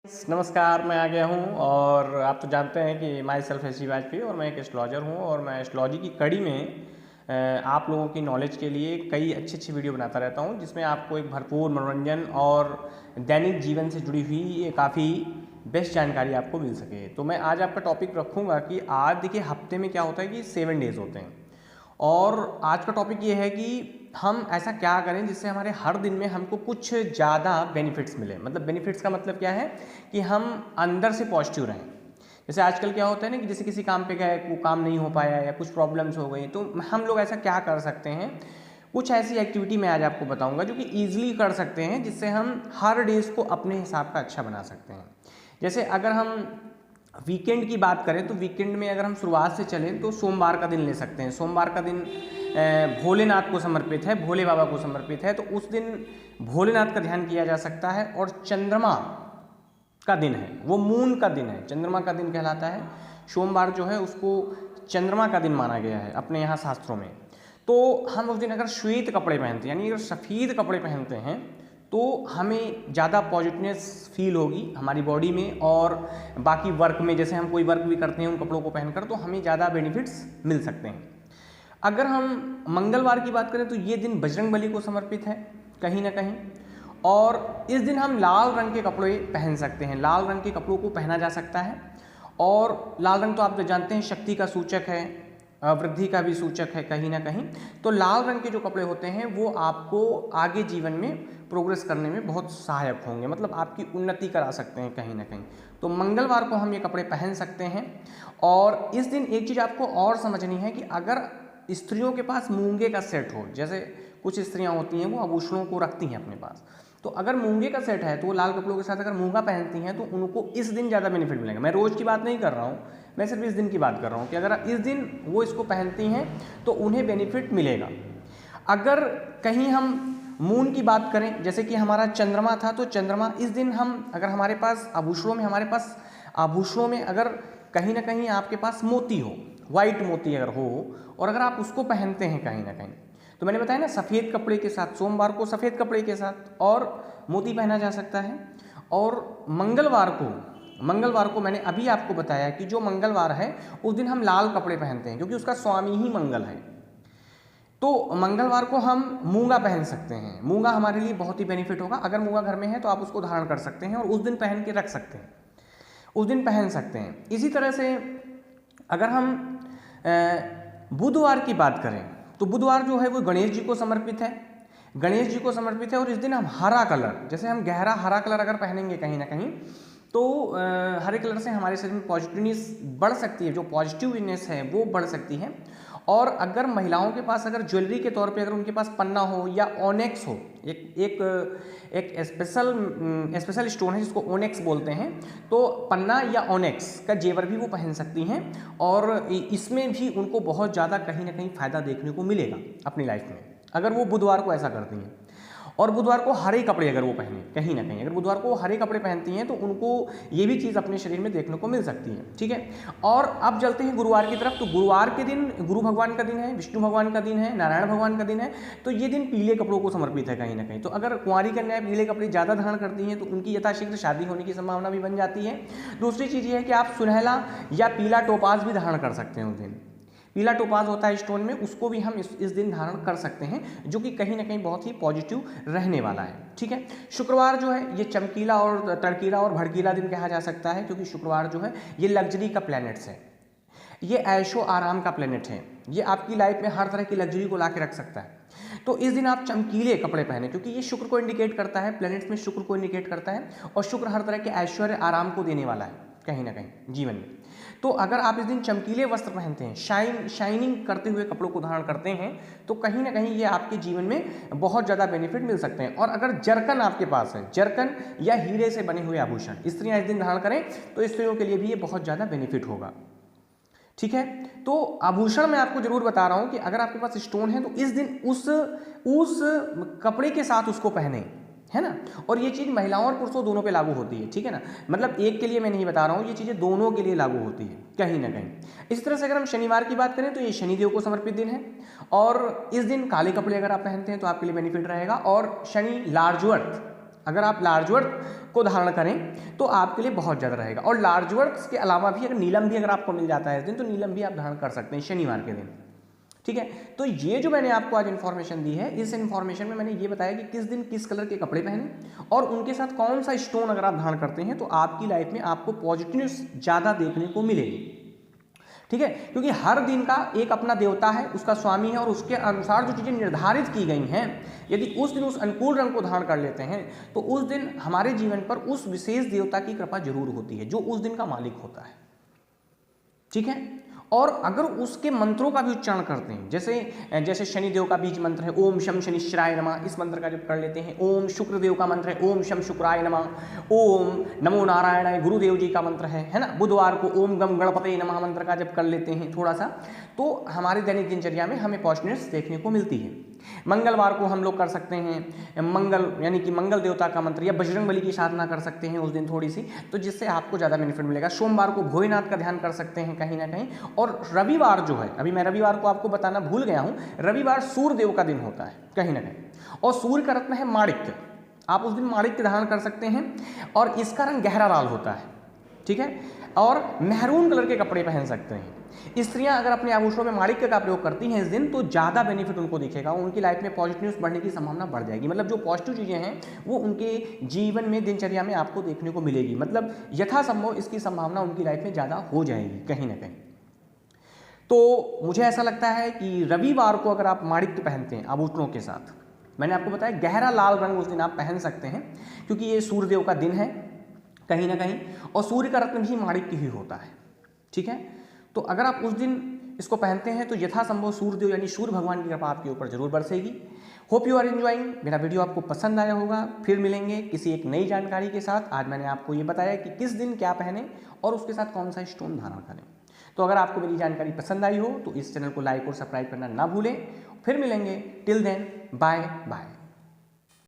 नमस्कार, मैं आ गया हूँ और आप तो जानते हैं कि my self S G Vajpayee और मैं एक एस्ट्रोलॉजर हूँ और मैं एस्ट्रोलॉजी की कड़ी में आप लोगों की नॉलेज के लिए कई अच्छी अच्छी वीडियो बनाता रहता हूँ जिसमें आपको एक भरपूर मनोरंजन और दैनिक जीवन से जुड़ी हुई ये काफ़ी बेस्ट जानकारी आपको मिल सके। तो मैं आज आपका टॉपिक रखूँगा कि आज देखिए हफ्ते में क्या होता है कि 7 डेज़ होते हैं और आज का टॉपिक ये है कि हम ऐसा क्या करें जिससे हमारे हर दिन में हमको कुछ ज़्यादा बेनिफिट्स मिले। मतलब बेनिफिट्स का मतलब क्या है कि हम अंदर से पॉजिटिव रहें। जैसे आजकल क्या होता है ना कि जैसे किसी काम पे गए, वो काम नहीं हो पाया या कुछ प्रॉब्लम्स हो गई, तो हम लोग ऐसा क्या कर सकते हैं। कुछ ऐसी एक्टिविटी मैं आज आपको बताऊंगा जो कि ईजिली कर सकते हैं, जिससे हम हर डेज को अपने हिसाब का अच्छा बना सकते हैं। जैसे अगर हम वीकेंड की बात करें तो वीकेंड में अगर हम शुरुआत से चलें तो सोमवार का दिन ले सकते हैं। सोमवार का दिन भोलेनाथ को समर्पित है, भोले बाबा को समर्पित है, तो उस दिन भोलेनाथ का ध्यान किया जा सकता है। और चंद्रमा का दिन है, वो मून का दिन है, चंद्रमा का दिन कहलाता है। सोमवार जो है उसको चंद्रमा का दिन माना गया है अपने यहाँ शास्त्रों में। तो हम उस दिन अगर श्वेत कपड़े पहनते हैं, यानी अगर सफ़ेद कपड़े पहनते हैं, तो हमें ज़्यादा पॉजिटिवनेस फील होगी हमारी बॉडी में। और बाकी वर्क में, जैसे हम कोई वर्क भी करते हैं उन कपड़ों को पहनकर, तो हमें ज़्यादा बेनिफिट्स मिल सकते हैं। अगर हम मंगलवार की बात करें तो ये दिन बजरंगबली को समर्पित है कहीं ना कहीं। और इस दिन हम लाल रंग के कपड़े पहन सकते हैं, लाल रंग के कपड़ों को पहना जा सकता है। और लाल रंग तो आप जानते हैं शक्ति का सूचक है, वृद्धि का भी सूचक है कहीं ना कहीं। तो लाल रंग के जो कपड़े होते हैं वो आपको आगे जीवन में प्रोग्रेस करने में बहुत सहायक होंगे, मतलब आपकी उन्नति करा सकते हैं कहीं ना कहीं। तो मंगलवार को हम ये कपड़े पहन सकते हैं। और इस दिन एक चीज़ आपको और समझनी है कि अगर स्त्रियों के पास मूंगे का सेट हो, जैसे कुछ स्त्रियां होती हैं वो आभूषणों को रखती हैं अपने पास, तो अगर मूंगे का सेट है तो वो लाल कपड़ों के साथ अगर मूंगा पहनती हैं तो उनको इस दिन ज़्यादा बेनिफिट मिलेगा। मैं रोज़ की बात नहीं कर रहा हूँ, मैं सिर्फ इस दिन की बात कर रहा हूँ कि अगर इस दिन वो इसको पहनती हैं तो उन्हें बेनिफिट मिलेगा। अगर कहीं हम मून की बात करें, जैसे कि हमारा चंद्रमा था, तो चंद्रमा इस दिन हम अगर हमारे पास आभूषणों में अगर कहीं ना कहीं आपके पास मोती हो, वाइट मोती अगर हो, और अगर आप उसको पहनते हैं कहीं ना कहीं, तो मैंने बताया ना सफ़ेद कपड़े के साथ, सोमवार को सफ़ेद कपड़े के साथ और मोती पहना जा सकता है। और मंगलवार को मैंने अभी आपको बताया कि जो मंगलवार है उस दिन हम लाल कपड़े पहनते हैं क्योंकि उसका स्वामी ही मंगल है। तो मंगलवार को हम मूंगा पहन सकते हैं, मूंगा हमारे लिए बहुत ही बेनिफिट होगा। अगर मूंगा घर में है तो आप उसको धारण कर सकते हैं और उस दिन पहन के रख सकते हैं, उस दिन पहन सकते हैं। इसी तरह से अगर हम बुधवार की बात करें तो बुधवार जो है वो गणेश जी को समर्पित है, गणेश जी को समर्पित है। और इस दिन हम हरा कलर, जैसे हम गहरा हरा कलर अगर पहनेंगे कहीं ना कहीं, तो हरे कलर से हमारे शरीर में पॉजिटिवनेस बढ़ सकती है, जो पॉजिटिवनेस है वो बढ़ सकती है। और अगर महिलाओं के पास अगर ज्वेलरी के तौर पे अगर उनके पास पन्ना हो या ओनेक्स हो, एक स्पेशल स्टोन है जिसको ओनेक्स बोलते हैं, तो पन्ना या ओनेक्स का जेवर भी वो पहन सकती हैं। और इसमें भी उनको बहुत ज़्यादा कहीं ना कहीं फ़ायदा देखने को मिलेगा अपनी लाइफ में, अगर वो बुधवार को ऐसा करती हैं। और बुधवार को हरे कपड़े अगर वो पहने, कहीं ना कहीं अगर बुधवार को हरे कपड़े पहनती हैं तो उनको ये भी चीज़ अपने शरीर में देखने को मिल सकती है। ठीक है। और अब चलते हैं गुरुवार की तरफ। तो गुरुवार के दिन गुरु भगवान का दिन है, विष्णु भगवान का दिन है, नारायण भगवान का दिन है। तो ये दिन पीले कपड़ों को समर्पित है कहीं ना कहीं। तो अगर कुंवारी कन्याएं पीले कपड़े ज़्यादा धारण करती हैं तो उनकी यथाशीघ्र शादी होने की संभावना भी बन जाती है। दूसरी चीज़ ये है कि आप सुनहला या पीला टोपाज भी धारण कर सकते हैं उस दिन। पीला टोपाज होता है स्टोन में, उसको भी हम इस दिन धारण कर सकते हैं, जो कि कहीं ना कहीं बहुत ही पॉजिटिव रहने वाला है। ठीक है। शुक्रवार जो है ये चमकीला और तड़कीला और भड़कीला दिन कहा जा सकता है, क्योंकि शुक्रवार जो है ये लग्जरी का प्लैनेट्स है, ये ऐशो आराम का प्लैनेट है, ये आपकी लाइफ में हर तरह की लग्जरी को ला के रख सकता है। तो इस दिन आप चमकीले कपड़े पहने, क्योंकि ये शुक्र को इंडिकेट करता है, प्लैनेट्स में शुक्र को इंडिकेट करता है, और शुक्र हर तरह के ऐश्वर्य आराम को देने वाला है कहीं ना कहीं जीवन में। तो अगर आप इस दिन चमकीले वस्त्र पहनते हैं, शाइनिंग करते हुए कपड़ों को धारण करते हैं, तो कहीं ना कहीं ये आपके जीवन में बहुत ज़्यादा बेनिफिट मिल सकते हैं। और अगर जरकन आपके पास है, जरकन या हीरे से बने हुए आभूषण स्त्रियां इस दिन धारण करें तो स्त्रियों के लिए भी ये बहुत ज़्यादा बेनिफिट होगा। ठीक है। तो आभूषण मैं आपको जरूर बता रहा हूं कि अगर आपके पास स्टोन है तो इस दिन उस कपड़े के साथ उसको पहने, है ना। और ये चीज़ महिलाओं और पुरुषों दोनों पे लागू होती है। ठीक है ना, मतलब एक के लिए मैं नहीं बता रहा हूँ, ये चीज़ें दोनों के लिए लागू होती है कहीं ना कहीं। इस तरह से अगर हम शनिवार की बात करें तो ये शनिदेव को समर्पित दिन है, और इस दिन काले कपड़े अगर आप पहनते हैं तो आपके लिए बेनिफिट रहेगा। और शनि लार्ज अर्थ, अगर आप लार्ज वर्क को धारण करें तो आपके लिए बहुत ज़्यादा रहेगा। और लार्ज वर्क के अलावा भी अगर नीलम भी अगर आपको मिल जाता है इस दिन, तो नीलम भी आप धारण कर सकते हैं शनिवार के दिन, ठीक है। तो ये जो मैंने आपको आज इन्फॉर्मेशन दी है, इस इन्फॉर्मेशन में मैंने ये बताया कि किस दिन किस कलर के कपड़े पहने और उनके साथ कौन सा स्टोन अगर आप धारण करते हैं तो आपकी लाइफ में आपको पॉजिटिवनेस ज़्यादा देखने को मिलेगी, ठीक है। क्योंकि हर दिन का एक अपना देवता है, उसका स्वामी है, और उसके अनुसार जो चीज़ें निर्धारित की गई हैं, यदि उस दिन उस अनुकूल रंग को धारण कर लेते हैं तो उस दिन हमारे जीवन पर उस विशेष देवता की कृपा जरूर होती है जो उस दिन का मालिक होता है, ठीक है। और अगर उसके मंत्रों का भी उच्चारण करते हैं, जैसे शनिदेव का बीज मंत्र है ओम शम शनिश्चराय नमः, इस मंत्र का जब कर लेते हैं। ओम शुक्रदेव का मंत्र है ओम शम शुक्राय नमः। ओम नमो नारायणाय गुरुदेव जी का मंत्र है ना। बुधवार को ओम गम गणपते नमः मंत्र का जब कर लेते हैं थोड़ा सा, तो हमारे दैनिक दिनचर्या में हमें पॉजिटिवनेस देखने को मिलती है। मंगलवार को हम लोग कर सकते हैं मंगल यानी कि मंगल देवता का मंत्र, या बजरंगबली की साधना कर सकते हैं उस दिन थोड़ी सी, तो जिससे आपको ज़्यादा बेनिफिट मिलेगा। सोमवार को भोलेनाथ का ध्यान कर सकते हैं कहीं ना कहीं। और रविवार जो है, अभी मैं रविवार को आपको बताना भूल गया हूँ, रविवार सूर्य देव का दिन होता है कहीं ना कहीं, और सूर्य का रत्न है माणिक्य। आप उस दिन माणिक्य धारण कर सकते हैं और इसका रंग गहरा लाल होता है, ठीक है। और मैरून कलर के कपड़े पहन सकते हैं। स्त्रियां अगर अपने आभूषणों में माणिक्य का प्रयोग करती हैं इस दिन तो ज़्यादा बेनिफिट उनको दिखेगा, उनकी लाइफ में पॉजिटिवनेस बढ़ने की संभावना बढ़ जाएगी। मतलब जो पॉजिटिव चीज़ें हैं वो उनके जीवन में दिनचर्या में आपको देखने को मिलेगी, मतलब यथासंभव इसकी संभावना उनकी लाइफ में ज़्यादा हो जाएगी कहीं ना कहीं। तो मुझे ऐसा लगता है कि रविवार को अगर आप माणिक्य पहनते हैं आभूषणों के साथ, मैंने आपको बताया गहरा लाल रंग उस दिन आप पहन सकते हैं, क्योंकि ये सूर्यदेव का दिन है कहीं ना कहीं, और सूर्य का रत्न भी माणिक्य ही होता है, ठीक है। तो अगर आप उस दिन इसको पहनते हैं तो यथासंभव सूर्यदेव यानी सूर्य भगवान की कृपा आपके ऊपर जरूर बरसेगी। Hope you are enjoying. मेरा वीडियो आपको पसंद आया होगा। फिर मिलेंगे किसी एक नई जानकारी के साथ। आज मैंने आपको ये बताया कि किस दिन क्या पहने और उसके साथ कौन सा स्टोन धारण करें। तो अगर आपको मेरी जानकारी पसंद आई हो तो इस चैनल को लाइक और सब्सक्राइब करना ना भूलें। फिर मिलेंगे। Till then bye bye.